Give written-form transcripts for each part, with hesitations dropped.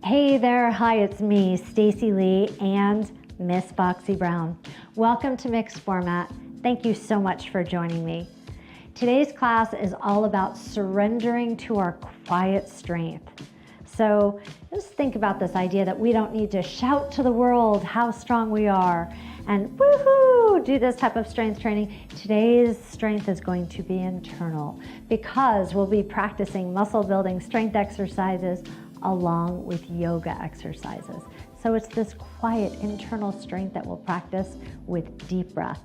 Hey there, hi, it's me, Stacey Lei and Miss Foxy Brown. Welcome to Mixed Format. Thank you so much for joining me. Today's class is all about surrendering to our quiet strength. So just think about this idea that we don't need to shout to the world how strong we are and woohoo, do this type of strength training. Today's strength is going to be internal because we'll be practicing muscle building strength exercises along with yoga exercises. So it's this quiet internal strength that we'll practice with deep breath.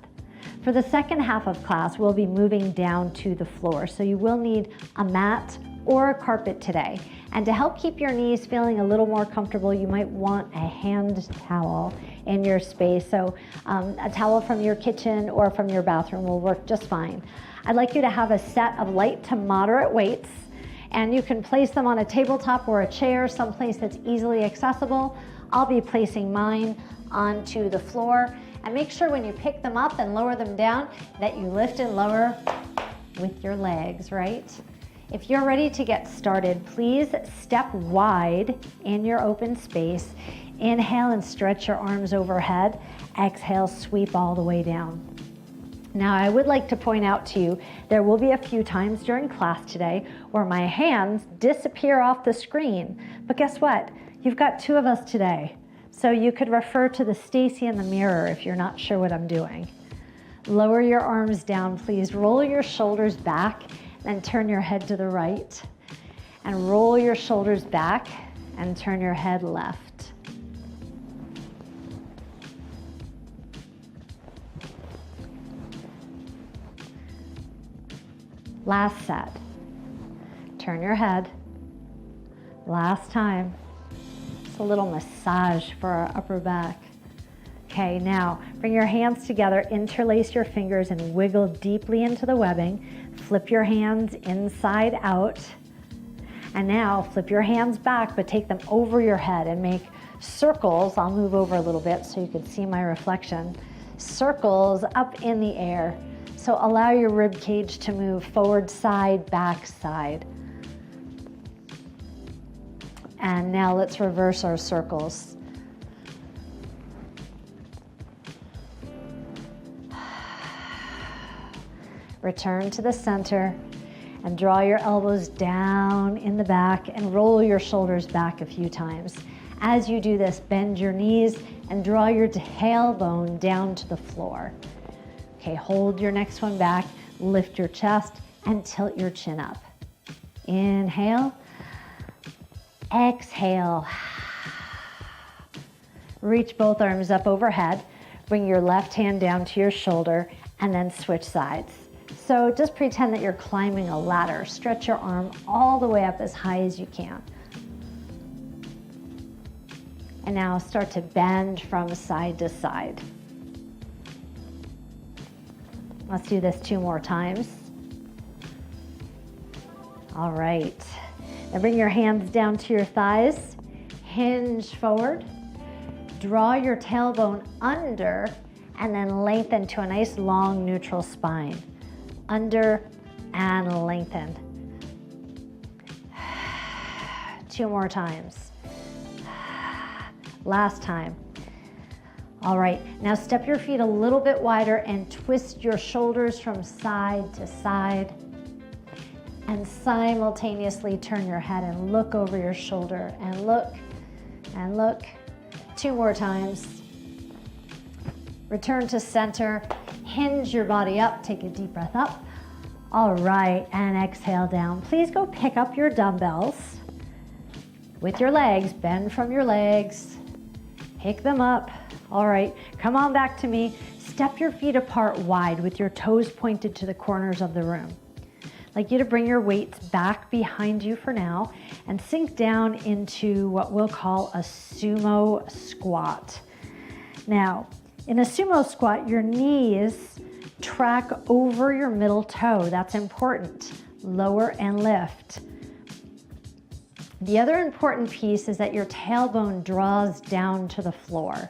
For the second half of class, we'll be moving down to the floor. So you will need a mat or a carpet today. And to help keep your knees feeling a little more comfortable, you might want a hand towel in your space. So a towel from your kitchen or from your bathroom will work just fine. I'd like you to have a set of light to moderate weights, and you can place them on a tabletop or a chair, someplace that's easily accessible. I'll be placing mine onto the floor, and make sure when you pick them up and lower them down that you lift and lower with your legs, right? If you're ready to get started, please step wide in your open space. Inhale and stretch your arms overhead. Exhale, sweep all the way down. Now, I would like to point out to you, there will be a few times during class today where my hands disappear off the screen. But guess what? You've got two of us today. So you could refer to the Stacey in the mirror if you're not sure what I'm doing. Lower your arms down, please. Roll your shoulders back, then turn your head to the right. And roll your shoulders back and turn your head left. Last set. Turn your head. Last time. It's a little massage for our upper back. Okay, now bring your hands together, interlace your fingers and wiggle deeply into the webbing. Flip your hands inside out. And now flip your hands back, but take them over your head and make circles. I'll move over a little bit so you can see my reflection. Circles up in the air. So allow your rib cage to move forward, side, back, side. And now let's reverse our circles. Return to the center and draw your elbows down in the back and roll your shoulders back a few times. As you do this, bend your knees and draw your tailbone down to the floor. Okay, hold your next one back, lift your chest, and tilt your chin up. Inhale, exhale. Reach both arms up overhead, bring your left hand down to your shoulder, and then switch sides. So just pretend that you're climbing a ladder. Stretch your arm all the way up as high as you can. And now start to bend from side to side. Let's do this 2 more times. All right. Now bring your hands down to your thighs. Hinge forward. Draw your tailbone under and then lengthen to a nice long neutral spine. Under and lengthen. 2 more times. Last time. All right, now step your feet a little bit wider and twist your shoulders from side to side. And simultaneously turn your head and look over your shoulder and look and look. 2 more times. Return to center. Hinge your body up. Take a deep breath up. All right, and exhale down. Please go pick up your dumbbells with your legs. Bend from your legs. Pick them up. All right, come on back to me. Step your feet apart wide with your toes pointed to the corners of the room. I'd like you to bring your weights back behind you for now and sink down into what we'll call a sumo squat. Now, in a sumo squat, your knees track over your middle toe. That's important. Lower and lift. The other important piece is that your tailbone draws down to the floor.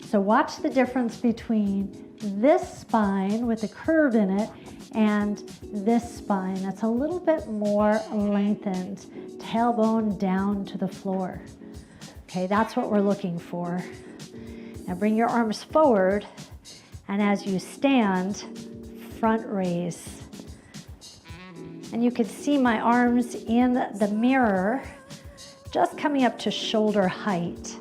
So watch the difference between this spine with a curve in it and this spine that's a little bit more lengthened, tailbone down to the floor. Okay, that's what we're looking for. Now bring your arms forward, and as you stand, front raise. And you can see my arms in the mirror, just coming up to shoulder height.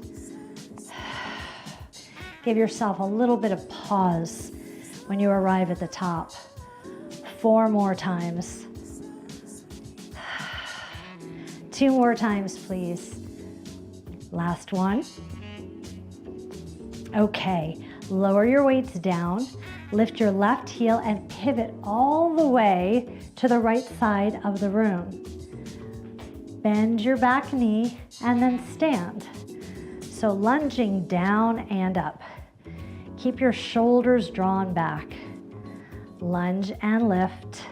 Give yourself a little bit of pause when you arrive at the top. 4 more times. 2 more times, please. Last one. Okay, lower your weights down, lift your left heel and pivot all the way to the right side of the room. Bend your back knee and then stand. So lunging down and up. Keep your shoulders drawn back. Lunge and lift.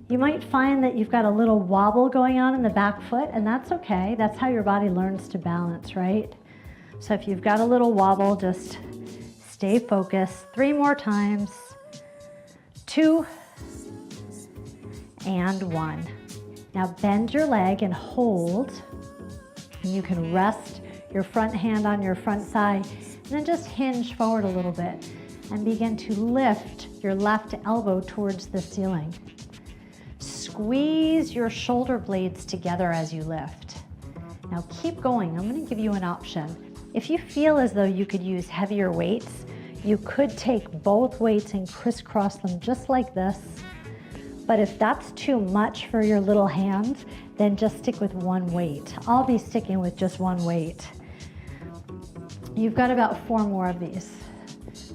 You might find that you've got a little wobble going on in the back foot, and that's okay. That's how your body learns to balance, right? So if you've got a little wobble, just stay focused. 3 more times. 2 and 1. Now bend your leg and hold, and you can rest your front hand on your front thigh, and then just hinge forward a little bit and begin to lift your left elbow towards the ceiling. Squeeze your shoulder blades together as you lift. Now keep going. I'm going to give you an option. If you feel as though you could use heavier weights, you could take both weights and crisscross them just like this. But if that's too much for your little hand, then just stick with 1 weight. I'll be sticking with just 1 weight. You've got about 4 more of these.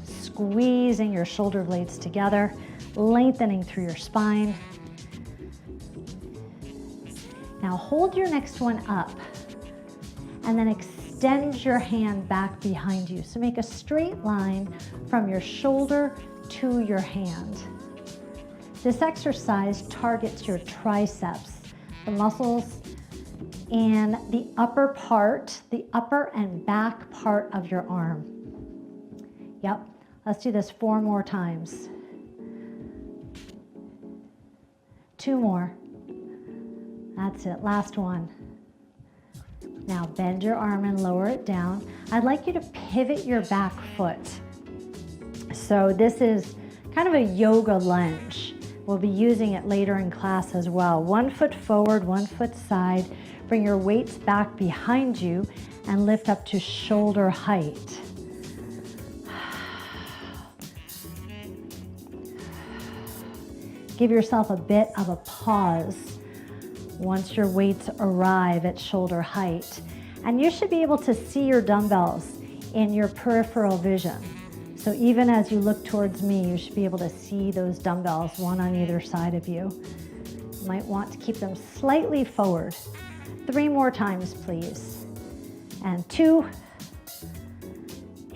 Squeezing your shoulder blades together, lengthening through your spine. Now hold your next one up and then extend your hand back behind you. So make a straight line from your shoulder to your hand. This exercise targets your triceps, the muscles in the upper part, the upper and back part of your arm. Yep, let's do this 4 more times. 2 more. That's it, last one. Now bend your arm and lower it down. I'd like you to pivot your back foot. So this is kind of a yoga lunge. We'll be using it later in class as well. 1 foot forward, 1 foot side. Bring your weights back behind you and lift up to shoulder height. Give yourself a bit of a pause once your weights arrive at shoulder height. And you should be able to see your dumbbells in your peripheral vision. So even as you look towards me, you should be able to see those dumbbells, 1 on either side of you. You might want to keep them slightly forward. 3 more times, please. And 2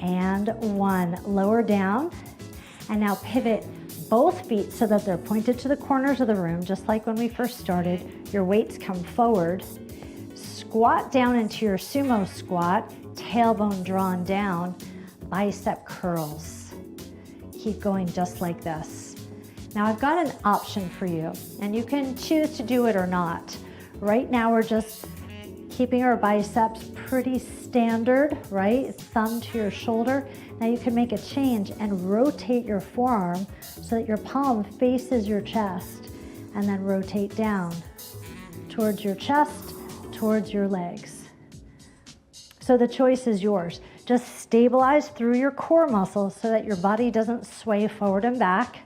and 1. Lower down. And now pivot both feet so that they're pointed to the corners of the room, just like when we first started. Your weights come forward. Squat down into your sumo squat, tailbone drawn down, bicep curls. Keep going just like this. Now I've got an option for you, and you can choose to do it or not. Right now we're just keeping our biceps pretty standard, right? Thumb to your shoulder. Now you can make a change and rotate your forearm so that your palm faces your chest, and then rotate down towards your chest, towards your legs. So the choice is yours. Just stabilize through your core muscles so that your body doesn't sway forward and back,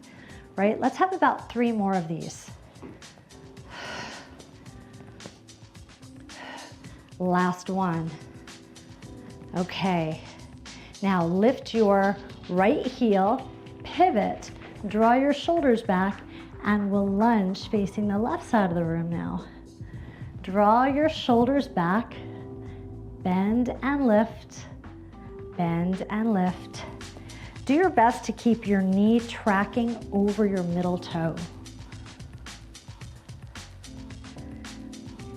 right? Let's have about 3 more of these. Last one. Okay. Now lift your right heel, pivot, draw your shoulders back, and we'll lunge facing the left side of the room now. Draw your shoulders back, bend and lift, bend and lift. Do your best to keep your knee tracking over your middle toe.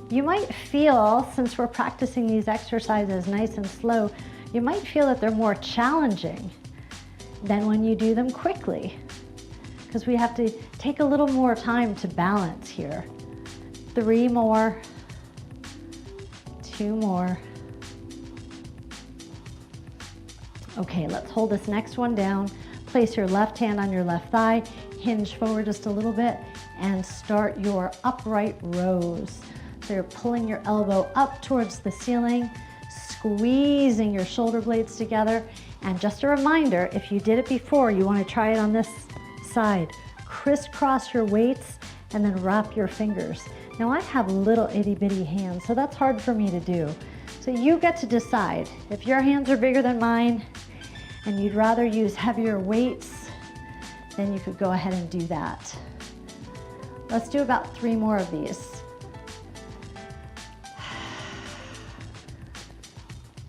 You might feel, since we're practicing these exercises nice and slow, you might feel that they're more challenging than when you do them quickly. because we have to take a little more time to balance here. 3 more, 2 more. Okay, let's hold this next one down. Place your left hand on your left thigh, hinge forward just a little bit, and start your upright rows. So you're pulling your elbow up towards the ceiling, squeezing your shoulder blades together. And just a reminder, if you did it before, you want to try it on this side. Crisscross your weights and then wrap your fingers. Now I have little itty bitty hands, so that's hard for me to do. So you get to decide. If your hands are bigger than mine and you'd rather use heavier weights, then you could go ahead and do that. Let's do about 3 more of these.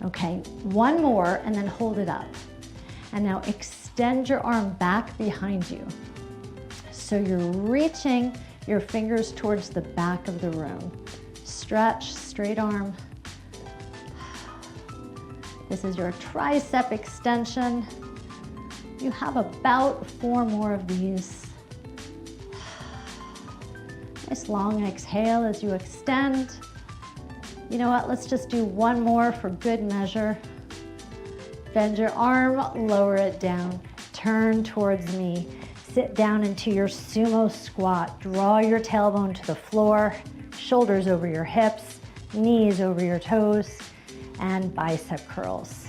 Okay, 1 more and then hold it up. And now extend your arm back behind you. So you're reaching your fingers towards the back of the room. Stretch, straight arm. This is your tricep extension. You have about 4 more of these. Nice long exhale as you extend. You know what, let's just do 1 more for good measure. Bend your arm, lower it down. Turn towards me. Sit down into your sumo squat. Draw your tailbone to the floor, shoulders over your hips, knees over your toes, and bicep curls.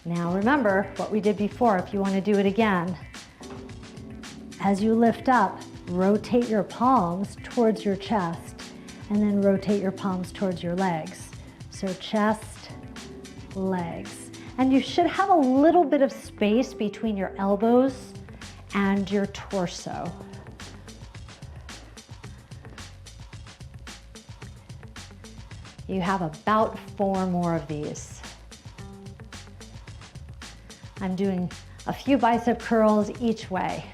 Now remember what we did before. If you want to do it again, as you lift up, rotate your palms towards your chest and then rotate your palms towards your legs. So chest, legs. And you should have a little bit of space between your elbows and your torso. You have about 4 more of these. I'm doing a few bicep curls each way.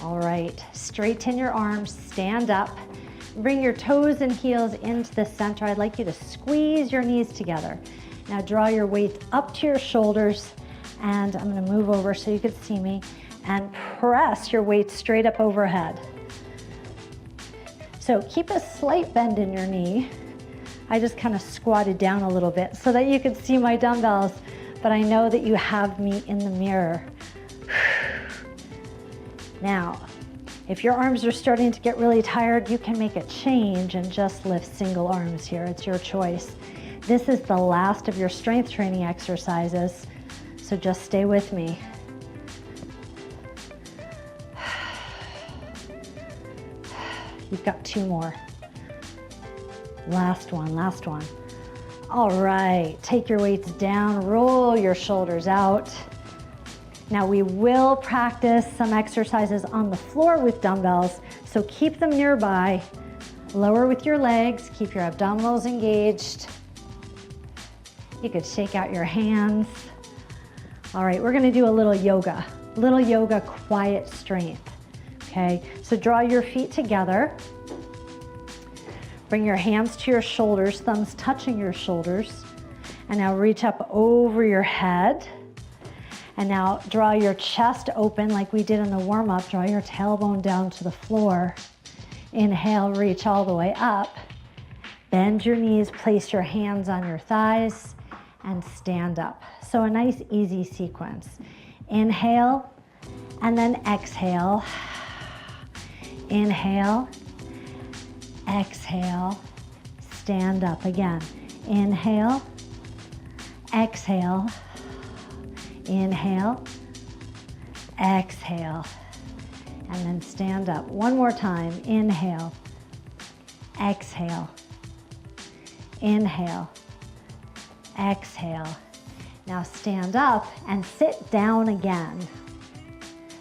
All right, straighten your arms, stand up. Bring your toes and heels into the center. I'd like you to squeeze your knees together. Now draw your weight up to your shoulders, and I'm gonna move over so you can see me, and press your weight straight up overhead. So keep a slight bend in your knee. I just kind of squatted down a little bit so that you could see my dumbbells, but I know that you have me in the mirror. Now, if your arms are starting to get really tired, you can make a change and just lift single arms here. It's your choice. This is the last of your strength training exercises, so just stay with me. You've got 2 more. Last one, last one. All right, take your weights down, roll your shoulders out. Now we will practice some exercises on the floor with dumbbells, so keep them nearby. Lower with your legs, keep your abdominals engaged. You could shake out your hands. All right, we're gonna do a little yoga quiet strength, okay? So draw your feet together. Bring your hands to your shoulders, thumbs touching your shoulders. And now reach up over your head. And now draw your chest open like we did in the warm-up. Draw your tailbone down to the floor. Inhale, reach all the way up. Bend your knees, place your hands on your thighs, and stand up. So a nice, easy sequence. Inhale, and then exhale. Inhale, exhale, stand up again. Inhale, exhale, inhale, exhale, and then stand up. One more time. Inhale, exhale, inhale, exhale. Now stand up and sit down again.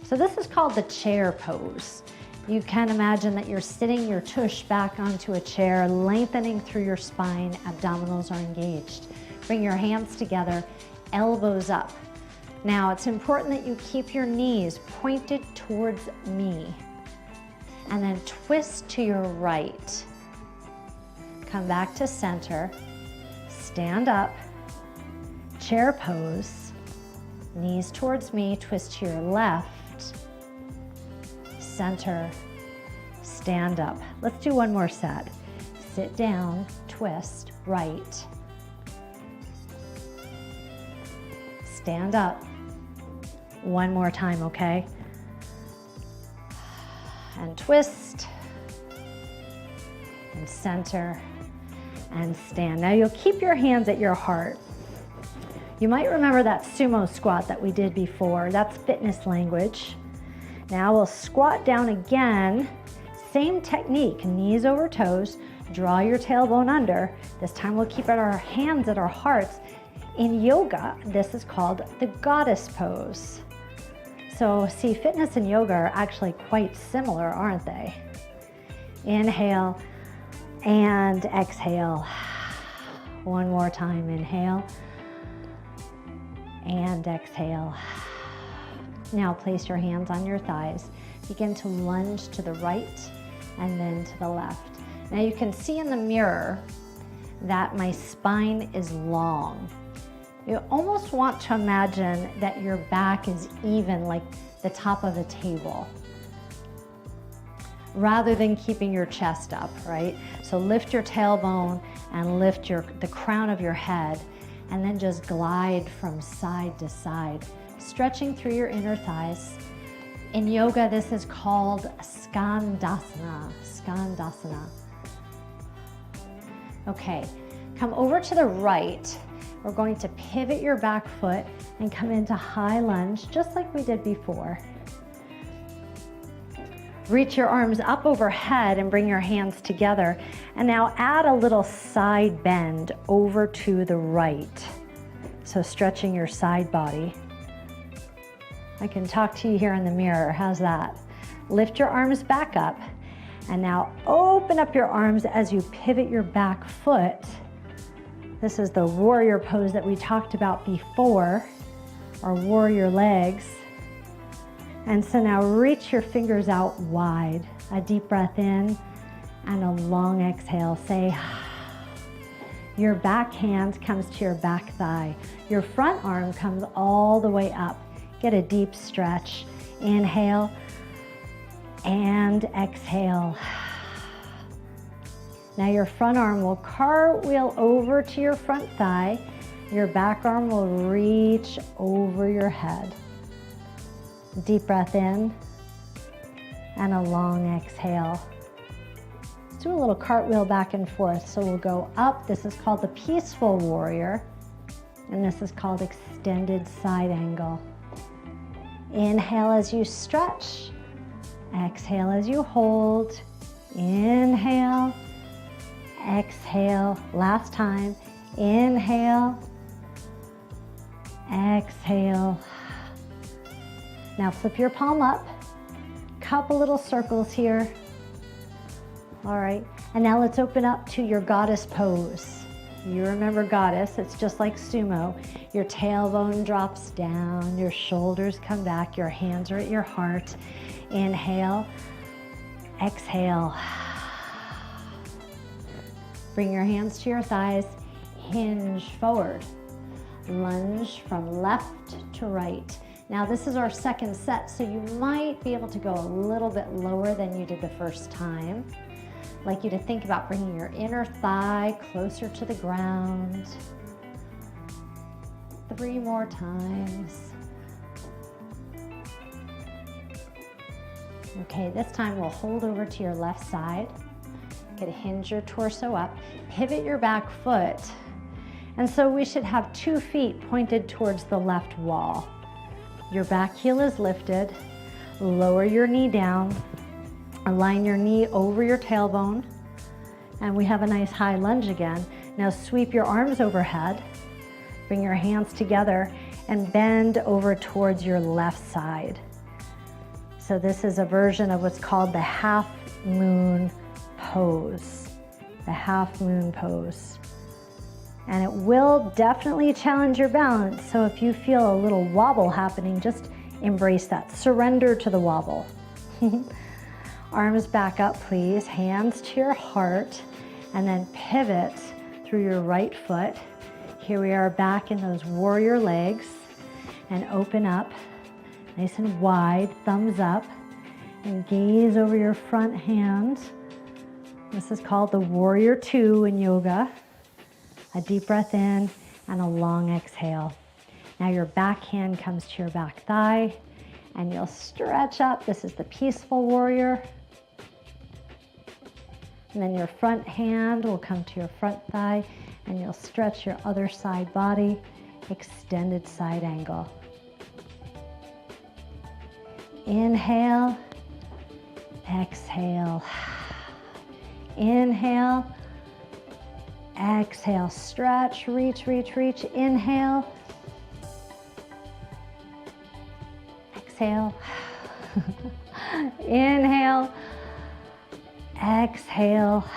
So this is called the chair pose. You can imagine that you're sitting your tush back onto a chair, lengthening through your spine, abdominals are engaged. Bring your hands together, elbows up. Now it's important that you keep your knees pointed towards me. And then twist to your right. Come back to center, stand up, chair pose. Knees towards me, twist to your left, center, stand up. Let's do one more set. Sit down, twist, right. Stand up. One more time, okay? And twist, and center, and stand. Now you'll keep your hands at your heart. You might remember that sumo squat that we did before. That's fitness language. Now we'll squat down again. Same technique, knees over toes, draw your tailbone under. This time we'll keep our hands at our hearts. In yoga, this is called the goddess pose. So see, fitness and yoga are actually quite similar, aren't they? Inhale and exhale. One more time, inhale and exhale. Now place your hands on your thighs. Begin to lunge to the right and then to the left. Now you can see in the mirror that my spine is long. You almost want to imagine that your back is even like the top of a table, rather than keeping your chest up, right? So lift your tailbone and lift the crown of your head, and then just glide from side to side, stretching through your inner thighs. In yoga, this is called Skandasana. Skandasana. Okay, come over to the right. We're going to pivot your back foot and come into high lunge, just like we did before. Reach your arms up overhead and bring your hands together. And now add a little side bend over to the right. So stretching your side body. I can talk to you here in the mirror. How's that? Lift your arms back up. And now open up your arms as you pivot your back foot. This is the warrior pose that we talked about before, or warrior legs. And so now reach your fingers out wide. A deep breath in and a long exhale. Say, your back hand comes to your back thigh. Your front arm comes all the way up. Get a deep stretch. Inhale and exhale. Now your front arm will cartwheel over to your front thigh. Your back arm will reach over your head. Deep breath in and a long exhale. Let's do a little cartwheel back and forth. So we'll go up. This is called the peaceful warrior. And this is called extended side angle. Inhale as you stretch. Exhale as you hold. Inhale. Exhale. Last time. Inhale. Exhale. Now flip your palm up. Couple little circles here. All right. And now let's open up to your goddess pose. You remember goddess. It's just like sumo. Your tailbone drops down. Your shoulders come back. Your hands are at your heart. Inhale. Exhale. Bring your hands to your thighs, hinge forward, lunge from left to right. Now this is our second set, so you might be able to go a little bit lower than you did the first time. I'd like you to think about bringing your inner thigh closer to the ground. 3 more times. Okay, this time we'll hold over to your left side. You could hinge your torso up, pivot your back foot. And so we should have 2 feet pointed towards the left wall. Your back heel is lifted. Lower your knee down. Align your knee over your tailbone. And we have a nice high lunge again. Now sweep your arms overhead. Bring your hands together and bend over towards your left side. So this is a version of what's called the half moon pose. The half moon pose. And it will definitely challenge your balance. So if you feel a little wobble happening, just embrace that. Surrender to the wobble. Arms back up, please. Hands to your heart. And then pivot through your right foot. Here we are back in those warrior legs, and open up nice and wide, thumbs up, and gaze over your front hand. This is called the warrior two in yoga. A deep breath in and a long exhale. Now your back hand comes to your back thigh, and you'll stretch up. This is the peaceful warrior. And then your front hand will come to your front thigh, and you'll stretch your other side body, extended side angle. Inhale, exhale. Inhale, exhale. Stretch, reach, reach, reach. Inhale, exhale. Inhale, exhale.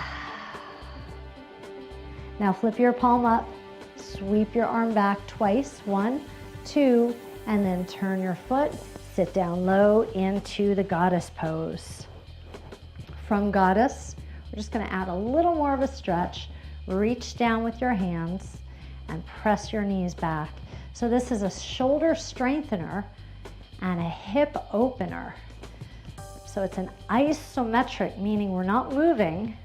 Now flip your palm up, sweep your arm back twice, 1, 2, and then turn your foot, sit down low into the goddess pose. From goddess, we're just gonna add a little more of a stretch. Reach down with your hands and press your knees back. So this is a shoulder strengthener and a hip opener. So it's an isometric, meaning we're not moving.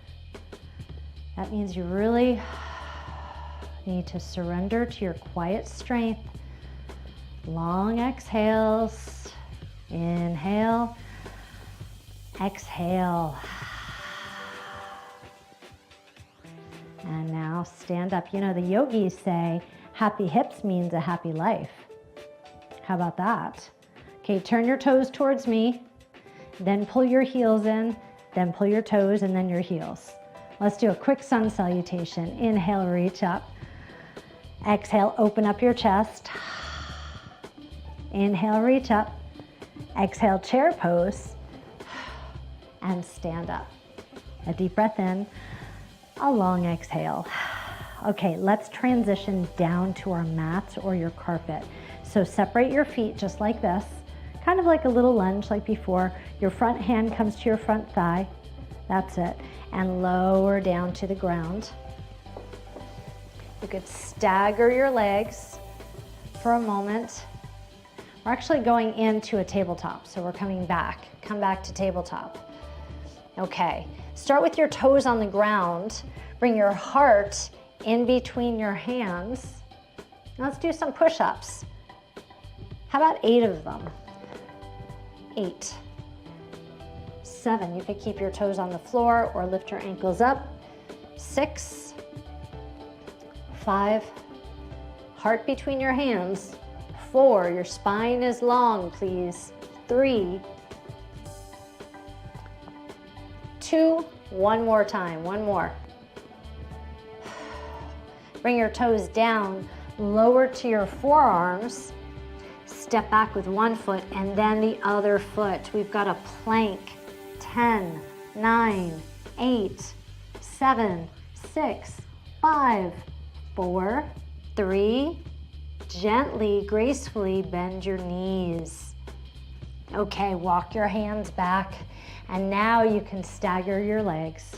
That means you really need to surrender to your quiet strength. Long exhales. Inhale. Exhale. And now stand up. You know, the yogis say happy hips means a happy life. How about that? Okay, turn your toes towards me, then pull your heels in, then pull your toes, and then your heels. Let's do a quick sun salutation. Inhale, reach up. Exhale, open up your chest. Inhale, reach up. Exhale, chair pose. And stand up. A deep breath in, a long exhale. Okay, let's transition down to our mats or your carpet. So separate your feet just like this, kind of like a little lunge like before. Your front hand comes to your front thigh. That's it. And lower down to the ground. You could stagger your legs for a moment. We're actually going into a tabletop, so we're coming back. Come back to tabletop. Okay, start with your toes on the ground. Bring your heart in between your hands. Let's do some push-ups. How about 8 of them? 8. 7, you could keep your toes on the floor or lift your ankles up. 6, 5, heart between your hands. 4, your spine is long, please. 3, 2, one more time, one more. Bring your toes down, lower to your forearms. Step back with one foot and then the other foot. We've got a plank. 10, 9, 8, 7, 6, 5, 4, 3. Gently, gracefully bend your knees. Okay, walk your hands back. And now you can stagger your legs.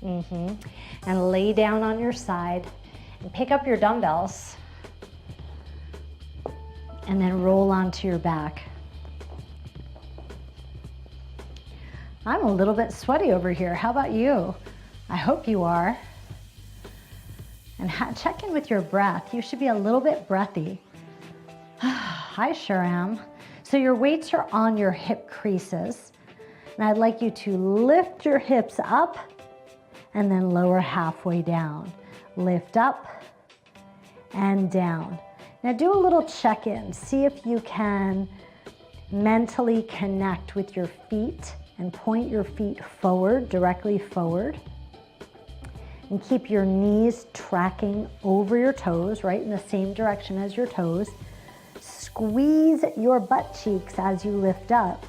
And lay down on your side and pick up your dumbbells. And then roll onto your back. I'm a little bit sweaty over here. How about you? I hope you are. And check in with your breath. You should be a little bit breathy. I sure am. So your weights are on your hip creases. And I'd like you to lift your hips up and then lower halfway down. Lift up and down. Now do a little check-in. See if you can mentally connect with your feet and point your feet forward, directly forward. And keep your knees tracking over your toes, right in the same direction as your toes. Squeeze your butt cheeks as you lift up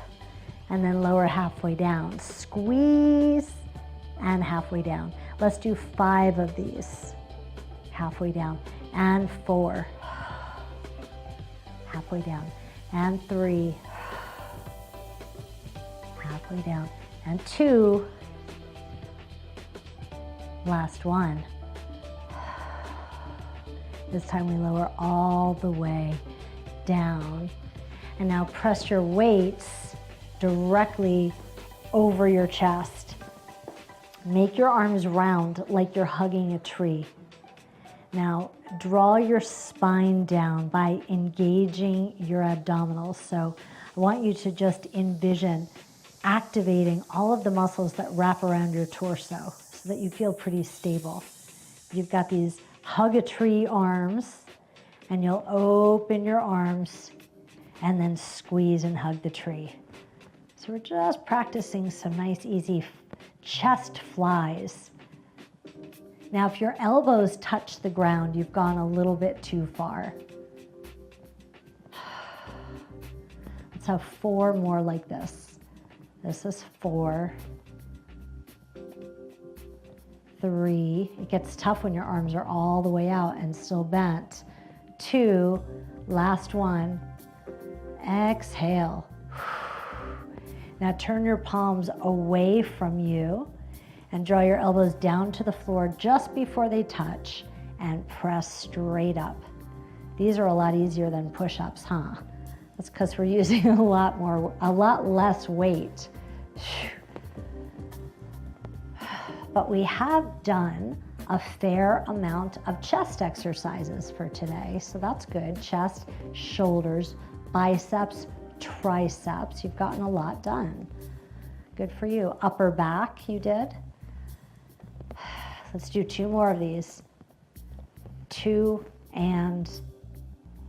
and then lower halfway down. Squeeze and halfway down. Let's do 5 of these. Halfway down. And 4. Halfway down. And 3. Halfway down. And 2. Last one. This time we lower all the way down. And now press your weights directly over your chest. Make your arms round like you're hugging a tree. Now, draw your spine down by engaging your abdominals. So I want you to just envision activating all of the muscles that wrap around your torso so that you feel pretty stable. You've got these hug a tree arms, and you'll open your arms and then squeeze and hug the tree. So we're just practicing some nice, easy chest flies. Now, if your elbows touch the ground, you've gone a little bit too far. Let's have 4 more like this. This is 4, 3. It gets tough when your arms are all the way out and still bent. 2, last one. Exhale. Now turn your palms away from you and draw your elbows down to the floor just before they touch and press straight up. These are a lot easier than push-ups, huh? That's because we're using a lot less weight. But we have done a fair amount of chest exercises for today, so that's good. Chest, shoulders, biceps, triceps. You've gotten a lot done. Good for you. Upper back, you did. Let's do 2 more of these. 2 and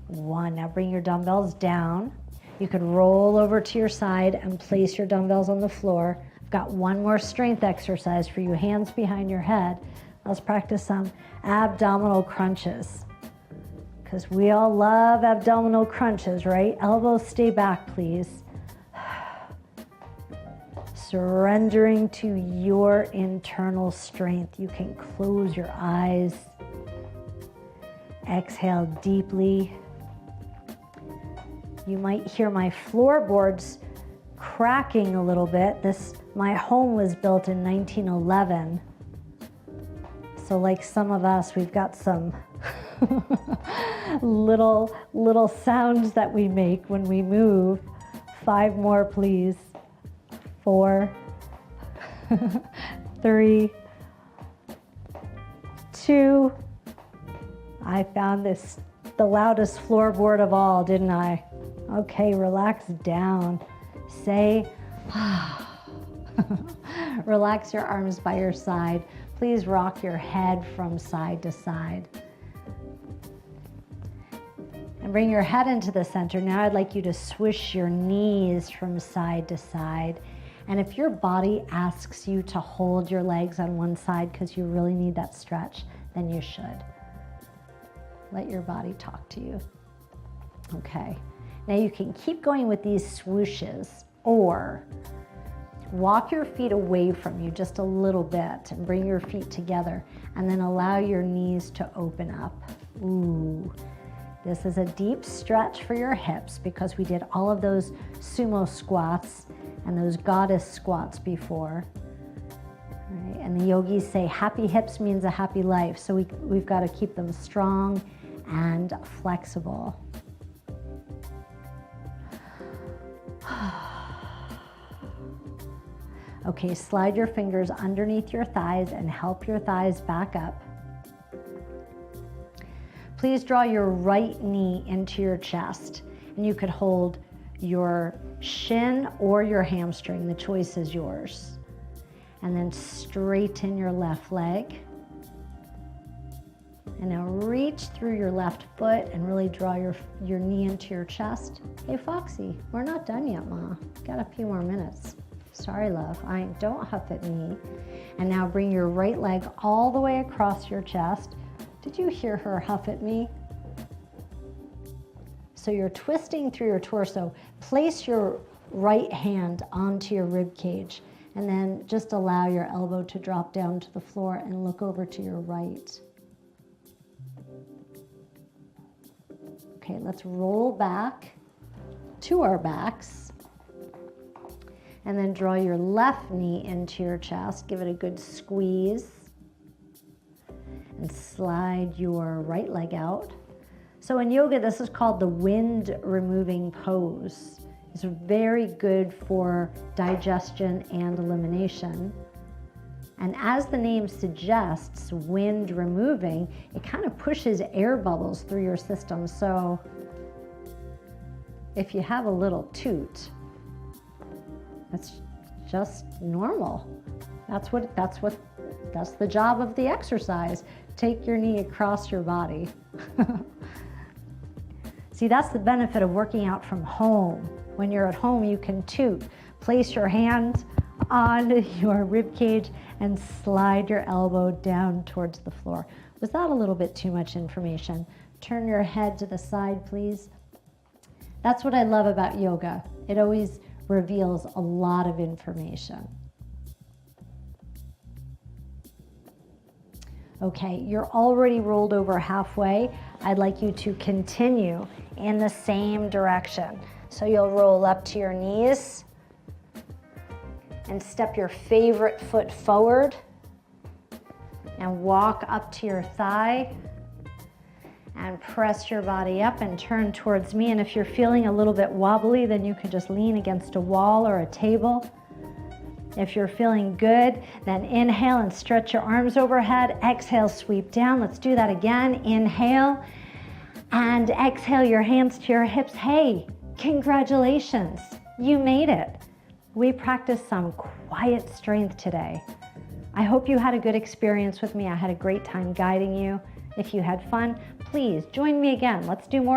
1. Now bring your dumbbells down. You could roll over to your side and place your dumbbells on the floor. I've got 1 more strength exercise for you. Hands behind your head. Let's practice some abdominal crunches, because we all love abdominal crunches, right? Elbows stay back, please. Surrendering to your internal strength. You can close your eyes. Exhale deeply. You might hear my floorboards cracking a little bit. My home was built in 1911. So like some of us, we've got some little sounds that we make when we move. 5 more, please. 4, 3, 2. I found this the loudest floorboard of all, didn't I? Okay, relax down. Say, relax your arms by your side. Please rock your head from side to side. And bring your head into the center. Now I'd like you to swish your knees from side to side. And if your body asks you to hold your legs on one side because you really need that stretch, then you should. Let your body talk to you. Okay. Now you can keep going with these swooshes, or walk your feet away from you just a little bit and bring your feet together, and then allow your knees to open up. Ooh. This is a deep stretch for your hips because we did all of those sumo squats and those goddess squats before. Right? And the yogis say happy hips means a happy life. So we've got to keep them strong and flexible. Okay, slide your fingers underneath your thighs and help your thighs back up. Please draw your right knee into your chest, and you could hold your shin or your hamstring. The choice is yours. And then straighten your left leg. And now reach through your left foot and really draw your knee into your chest. Hey, Foxy, we're not done yet, Ma. Got a few more minutes. Sorry, love. Don't huff at me. And now bring your right leg all the way across your chest. Did you hear her huff at me? So you're twisting through your torso. Place your right hand onto your rib cage, and then just allow your elbow to drop down to the floor and look over to your right. Okay, let's roll back to our backs, and then draw your left knee into your chest. Give it a good squeeze. and slide your right leg out. So in yoga, this is called the wind removing pose. It's very good for digestion and elimination. And as the name suggests, wind removing, it kind of pushes air bubbles through your system. So if you have a little toot, that's just normal. That's the job of the exercise. Take your knee across your body. See, that's the benefit of working out from home. When you're at home, you can toot. Place your hand on your rib cage and slide your elbow down towards the floor. Was that a little bit too much information? Turn your head to the side, please. That's what I love about yoga. It always reveals a lot of information. Okay, you're already rolled over halfway. I'd like you to continue in the same direction. So you'll roll up to your knees and step your favorite foot forward and walk up to your thigh and press your body up and turn towards me. And if you're feeling a little bit wobbly, then you can just lean against a wall or a table. If you're feeling good, then inhale and stretch your arms overhead. Exhale, sweep down. Let's do that again. Inhale and exhale your hands to your hips. Hey, congratulations, you made it. We practiced some quiet strength today. I hope you had a good experience with me. I had a great time guiding you. If you had fun, please join me again. Let's do more.